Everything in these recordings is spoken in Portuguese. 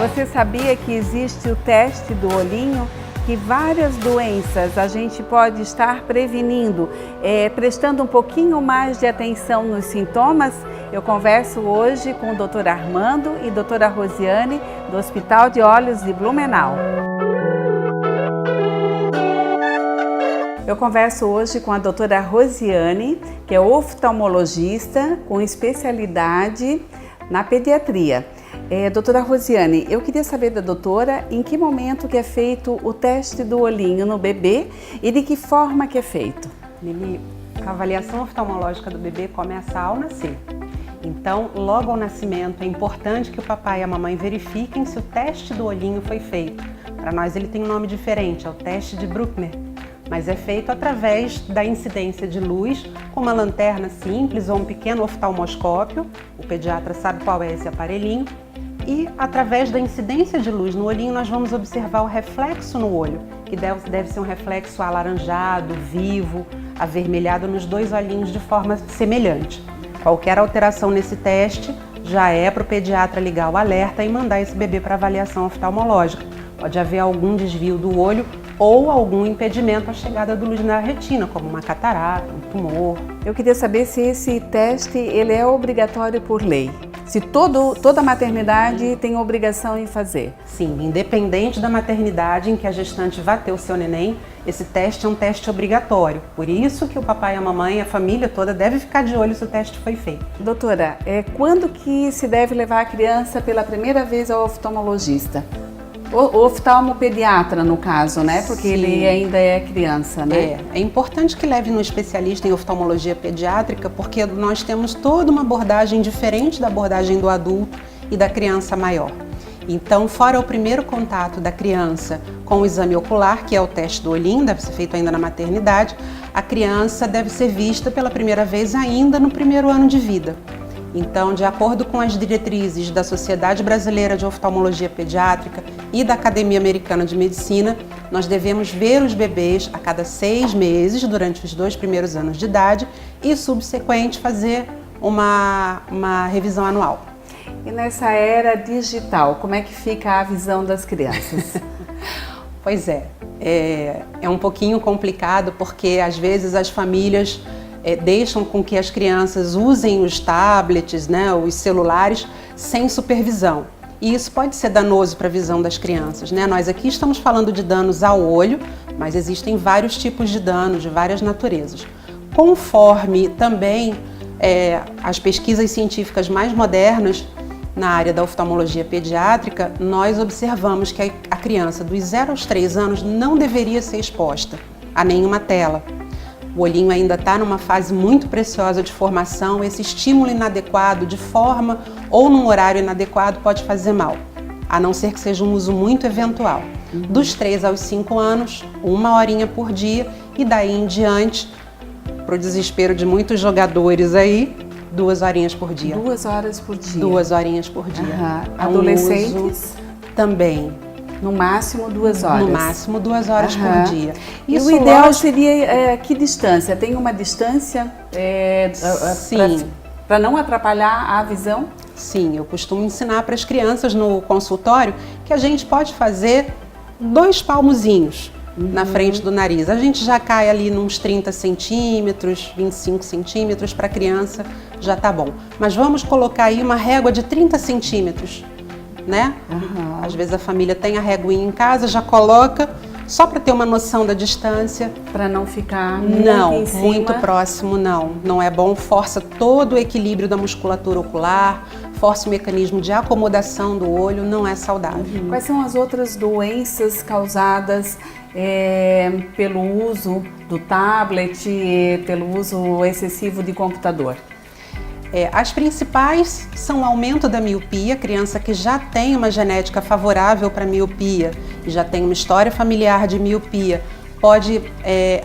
Você sabia que existe o teste do olhinho? Que várias doenças a gente pode estar prevenindo, prestando um pouquinho mais de atenção nos sintomas? Eu converso hoje com o Dr. Armando e doutora Rosiane, do Hospital de Olhos de Blumenau. Eu converso hoje com a doutora Rosiane, que é oftalmologista com especialidade na pediatria. Doutora Rosiane, eu queria saber da doutora em que momento que é feito o teste do olhinho no bebê e de que forma que é feito. Lili, a avaliação oftalmológica do bebê começa ao nascer. Então, logo ao nascimento, é importante que o papai e a mamãe verifiquem se o teste do olhinho foi feito. Para nós ele tem um nome diferente, é o teste de Bruckner, mas é feito através da incidência de luz com uma lanterna simples ou um pequeno oftalmoscópio, o pediatra sabe qual é esse aparelhinho, e através da incidência de luz no olhinho nós vamos observar o reflexo no olho, que deve ser um reflexo alaranjado, vivo, avermelhado nos dois olhinhos de forma semelhante. Qualquer alteração nesse teste já é para o pediatra ligar o alerta e mandar esse bebê para avaliação oftalmológica. Pode haver algum desvio do olho ou algum impedimento à chegada da luz na retina, como uma catarata, um tumor. Eu queria saber se esse teste ele é obrigatório por lei. Se toda maternidade tem obrigação em fazer. Sim, independente da maternidade em que a gestante vá ter o seu neném, esse teste é um teste obrigatório. Por isso que o papai, a mamãe, a família toda deve ficar de olho se o teste foi feito. Doutora, quando que se deve levar a criança pela primeira vez ao oftalmologista? O oftalmopediatra, no caso, né? Porque Sim. Ele ainda é criança, né? É importante que leve no especialista em oftalmologia pediátrica, porque nós temos toda uma abordagem diferente da abordagem do adulto e da criança maior. Então, fora o primeiro contato da criança com o exame ocular, que é o teste do olhinho, deve ser feito ainda na maternidade, a criança deve ser vista pela primeira vez ainda no primeiro ano de vida. Então, de acordo com as diretrizes da Sociedade Brasileira de Oftalmologia Pediátrica e da Academia Americana de Medicina, nós devemos ver os bebês a cada 6 meses durante os 2 primeiros anos de idade e, subsequente, fazer uma revisão anual. E nessa era digital, como é que fica a visão das crianças? Pois é um pouquinho complicado porque às vezes as famílias deixam com que as crianças usem os tablets, né, os celulares, sem supervisão. E isso pode ser danoso para a visão das crianças, né? Nós aqui estamos falando de danos ao olho, mas existem vários tipos de danos, de várias naturezas. Conforme também as pesquisas científicas mais modernas na área da oftalmologia pediátrica, nós observamos que a criança dos 0 aos 3 anos não deveria ser exposta a nenhuma tela. O olhinho ainda está numa fase muito preciosa de formação, esse estímulo inadequado de forma ou num horário inadequado pode fazer mal, a não ser que seja um uso muito eventual. Dos 3 aos 5 anos, 1 horinha por dia e daí em diante, para o desespero de muitos jogadores aí, 2 horinhas por dia. 2 horas por dia? 2 horinhas por dia. Adolescentes? Também. No máximo 2 horas? No máximo 2 horas por dia. Isso, e o ideal seria que distância? Tem uma distância para não atrapalhar a visão? Sim, eu costumo ensinar para as crianças no consultório que a gente pode fazer 2 palmozinhos na frente do nariz. A gente já cai ali nos 30 centímetros, 25 centímetros, para a criança já tá bom. Mas vamos colocar aí uma régua de 30 centímetros. Né? Às vezes a família tem a réguinha em casa, já coloca, só para ter uma noção da distância. Para não ficar muito próximo, não é bom, força todo o equilíbrio da musculatura ocular, força o mecanismo de acomodação do olho, não é saudável. Quais são as outras doenças causadas pelo uso do tablet, pelo uso excessivo de computador? As principais são o aumento da miopia, criança que já tem uma genética favorável para miopia e já tem uma história familiar de miopia, pode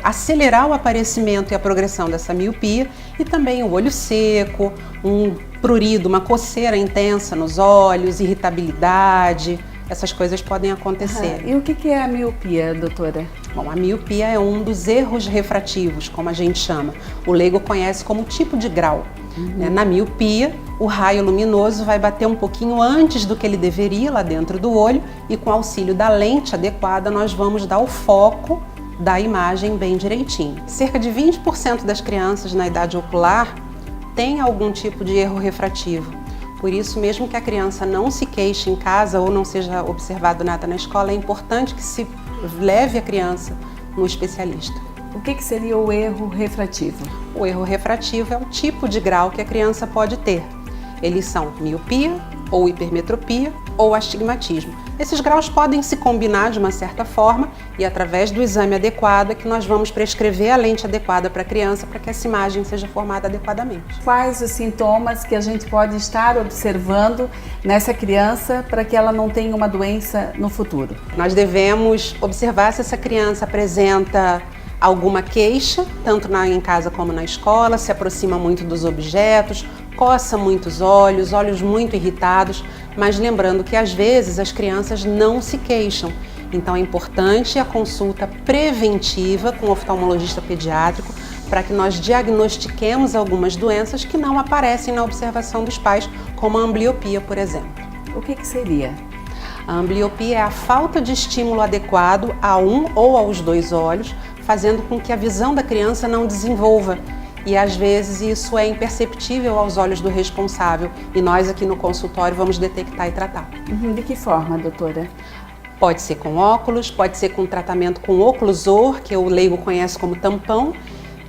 acelerar o aparecimento e a progressão dessa miopia, e também o olho seco, um prurido, uma coceira intensa nos olhos, irritabilidade, essas coisas podem acontecer. E o que é a miopia, doutora? Bom, a miopia é um dos erros refrativos, como a gente chama. O leigo conhece como tipo de grau. Na miopia, o raio luminoso vai bater um pouquinho antes do que ele deveria lá dentro do olho e com o auxílio da lente adequada nós vamos dar o foco da imagem bem direitinho. Cerca de 20% das crianças na idade ocular têm algum tipo de erro refrativo. Por isso, mesmo que a criança não se queixe em casa ou não seja observado nada na escola, é importante que se leve a criança no especialista. O que seria o erro refrativo? O erro refrativo é o tipo de grau que a criança pode ter. Eles são miopia, ou hipermetropia, ou astigmatismo. Esses graus podem se combinar de uma certa forma e através do exame adequado é que nós vamos prescrever a lente adequada para a criança para que essa imagem seja formada adequadamente. Quais os sintomas que a gente pode estar observando nessa criança para que ela não tenha uma doença no futuro? Nós devemos observar se essa criança apresenta alguma queixa, tanto em casa como na escola, se aproxima muito dos objetos, coça muito os olhos muito irritados, mas lembrando que às vezes as crianças não se queixam. Então é importante a consulta preventiva com o oftalmologista pediátrico para que nós diagnostiquemos algumas doenças que não aparecem na observação dos pais, como a ambliopia, por exemplo. O que seria? A ambliopia é a falta de estímulo adequado a um ou aos dois olhos, fazendo com que a visão da criança não desenvolva. E às vezes isso é imperceptível aos olhos do responsável e nós aqui no consultório vamos detectar e tratar. De que forma, doutora? Pode ser com óculos, pode ser com tratamento com oclusor, que o leigo conhece como tampão,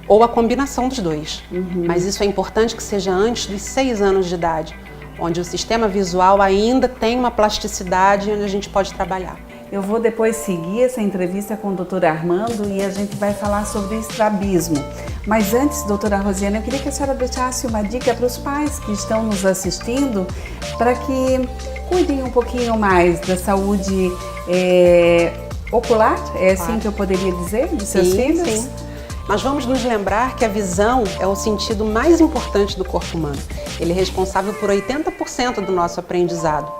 ou a combinação dos dois. Mas isso é importante que seja antes dos 6 anos de idade, onde o sistema visual ainda tem uma plasticidade onde a gente pode trabalhar. Eu vou depois seguir essa entrevista com o Dr. Armando e a gente vai falar sobre estrabismo. Mas antes, doutora Rosiane, eu queria que a senhora deixasse uma dica para os pais que estão nos assistindo para que cuidem um pouquinho mais da saúde ocular, é assim que eu poderia dizer, dos seus filhos? Sim. Nós vamos nos lembrar que a visão é o sentido mais importante do corpo humano. Ele é responsável por 80% do nosso aprendizado.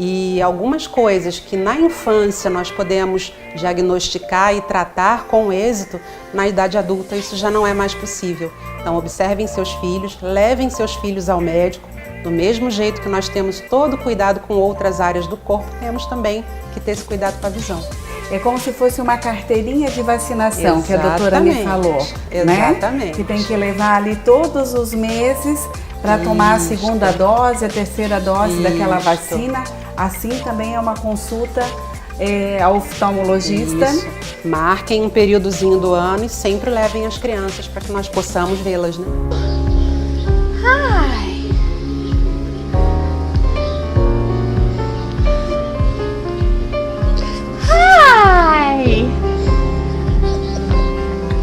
E algumas coisas que na infância nós podemos diagnosticar e tratar com êxito, na idade adulta isso já não é mais possível. Então observem seus filhos, levem seus filhos ao médico. Do mesmo jeito que nós temos todo o cuidado com outras áreas do corpo, temos também que ter esse cuidado com a visão. É como se fosse uma carteirinha de vacinação. Exatamente. Que a doutora me falou. Exatamente. Né? Que tem que levar ali todos os meses para tomar a segunda dose, a terceira dose daquela vacina. Assim também é uma consulta ao oftalmologista. Isso. Marquem um períodozinho do ano e sempre levem as crianças para que nós possamos vê-las, né?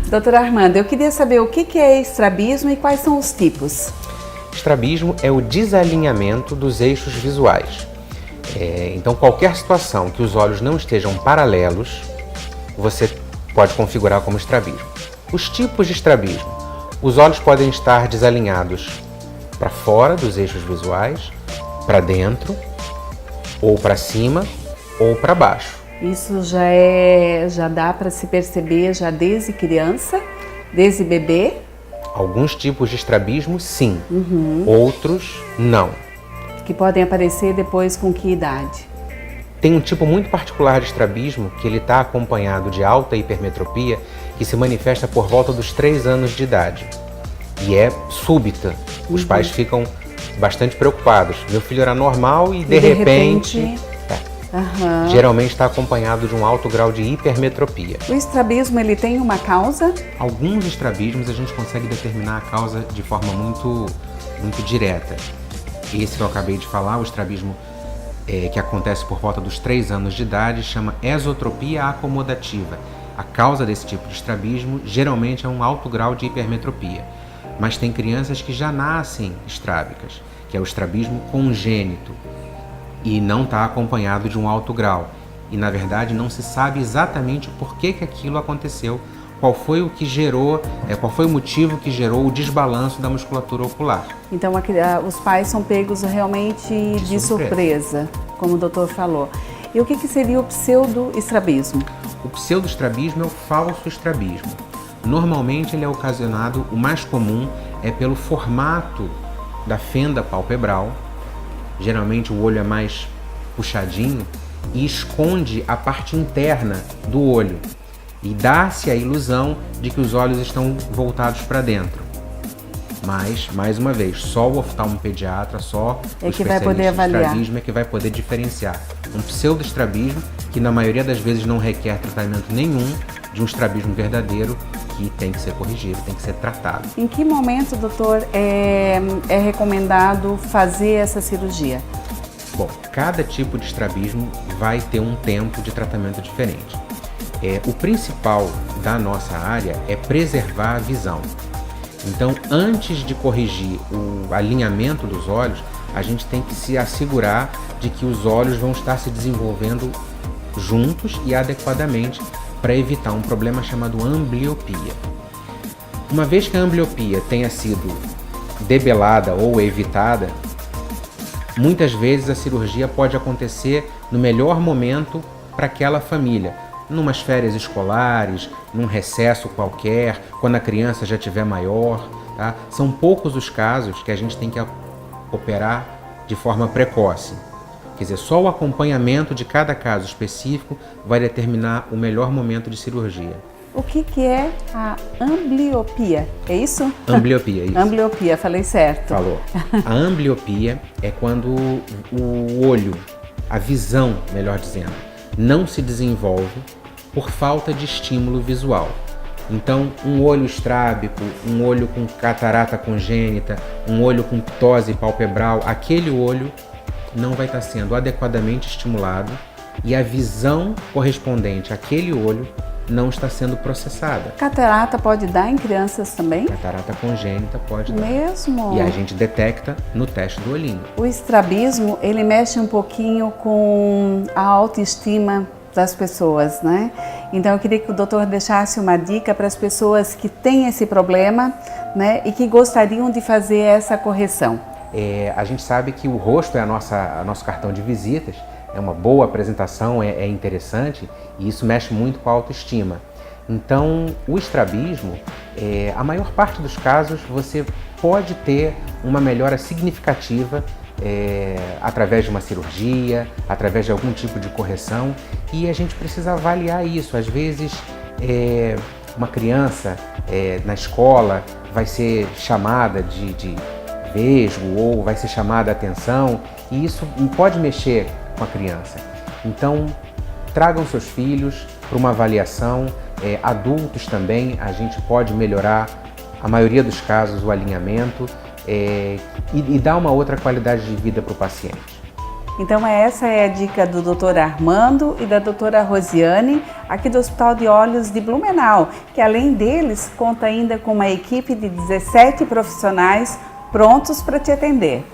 Doutora Armando, eu queria saber o que é estrabismo e quais são os tipos. Estrabismo é o desalinhamento dos eixos visuais. Então, qualquer situação que os olhos não estejam paralelos, você pode configurar como estrabismo. Os tipos de estrabismo. Os olhos podem estar desalinhados para fora dos eixos visuais, para dentro, ou para cima, ou para baixo. Isso já dá para se perceber já desde criança, desde bebê? Alguns tipos de estrabismo, sim. Outros, não. Que podem aparecer depois com que idade? Tem um tipo muito particular de estrabismo que ele está acompanhado de alta hipermetropia que se manifesta por volta dos 3 anos de idade. E é súbita. Os pais ficam bastante preocupados. Meu filho era normal e de repente geralmente está acompanhado de um alto grau de hipermetropia. O estrabismo, ele tem uma causa? Alguns estrabismos a gente consegue determinar a causa de forma muito direta. Esse que eu acabei de falar, o estrabismo que acontece por volta dos 3 anos de idade, chama esotropia acomodativa. A causa desse tipo de estrabismo geralmente é um alto grau de hipermetropia. Mas tem crianças que já nascem estrábicas, que é o estrabismo congênito, e não está acompanhado de um alto grau. E na verdade não se sabe exatamente por que aquilo aconteceu, qual foi o que gerou, qual foi o motivo que gerou o desbalanço da musculatura ocular. Então os pais são pegos realmente de surpresa, como o doutor falou. E o que seria o pseudoestrabismo? O pseudoestrabismo é o falso estrabismo. Normalmente ele é ocasionado, o mais comum é pelo formato da fenda palpebral, geralmente o olho é mais puxadinho, e esconde a parte interna do olho e dá-se a ilusão de que os olhos estão voltados para dentro. Mas, mais uma vez, só o oftalmopediatra, só o especialista em estrabismo é que vai poder diferenciar um pseudoestrabismo, que na maioria das vezes não requer tratamento nenhum, de um estrabismo verdadeiro, que tem que ser corrigido, tem que ser tratado. Em que momento, doutor, é recomendado fazer essa cirurgia? Bom, cada tipo de estrabismo vai ter um tempo de tratamento diferente. O principal da nossa área é preservar a visão. Então, antes de corrigir o alinhamento dos olhos, a gente tem que se assegurar de que os olhos vão estar se desenvolvendo juntos e adequadamente para evitar um problema chamado ambliopia. Uma vez que a ambliopia tenha sido debelada ou evitada, muitas vezes a cirurgia pode acontecer no melhor momento para aquela família, numas férias escolares, num recesso qualquer, quando a criança já estiver maior. Tá? São poucos os casos que a gente tem que operar de forma precoce. Quer dizer, só o acompanhamento de cada caso específico vai determinar o melhor momento de cirurgia. O que é a ambliopia? É isso? Ambliopia, isso. Ambliopia, falei certo. Falou. A ambliopia é quando o olho, a visão, melhor dizendo, não se desenvolve por falta de estímulo visual. Então, um olho estrábico, um olho com catarata congênita, um olho com ptose palpebral, aquele olho não vai estar sendo adequadamente estimulado e a visão correspondente àquele olho não está sendo processada. Catarata pode dar em crianças também? Catarata congênita pode dar. Mesmo? E a gente detecta no teste do olhinho. O estrabismo, ele mexe um pouquinho com a autoestima das pessoas, né? Então eu queria que o doutor deixasse uma dica para as pessoas que têm esse problema, né, e que gostariam de fazer essa correção. A gente sabe que o rosto é nosso cartão de visitas, é uma boa apresentação, é interessante, e isso mexe muito com a autoestima. Então, o estrabismo, a maior parte dos casos, você pode ter uma melhora significativa através de uma cirurgia, através de algum tipo de correção, e a gente precisa avaliar isso. Às vezes, uma criança na escola vai ser chamada de vesgo ou vai ser chamada a atenção, e isso pode mexer com a criança. Então, tragam seus filhos para uma avaliação. Adultos também, a gente pode melhorar, a maioria dos casos, o alinhamento e dar uma outra qualidade de vida para o paciente. Então essa é a dica do Dr. Armando e da doutora Rosiane, aqui do Hospital de Olhos de Blumenau, que além deles, conta ainda com uma equipe de 17 profissionais prontos para te atender.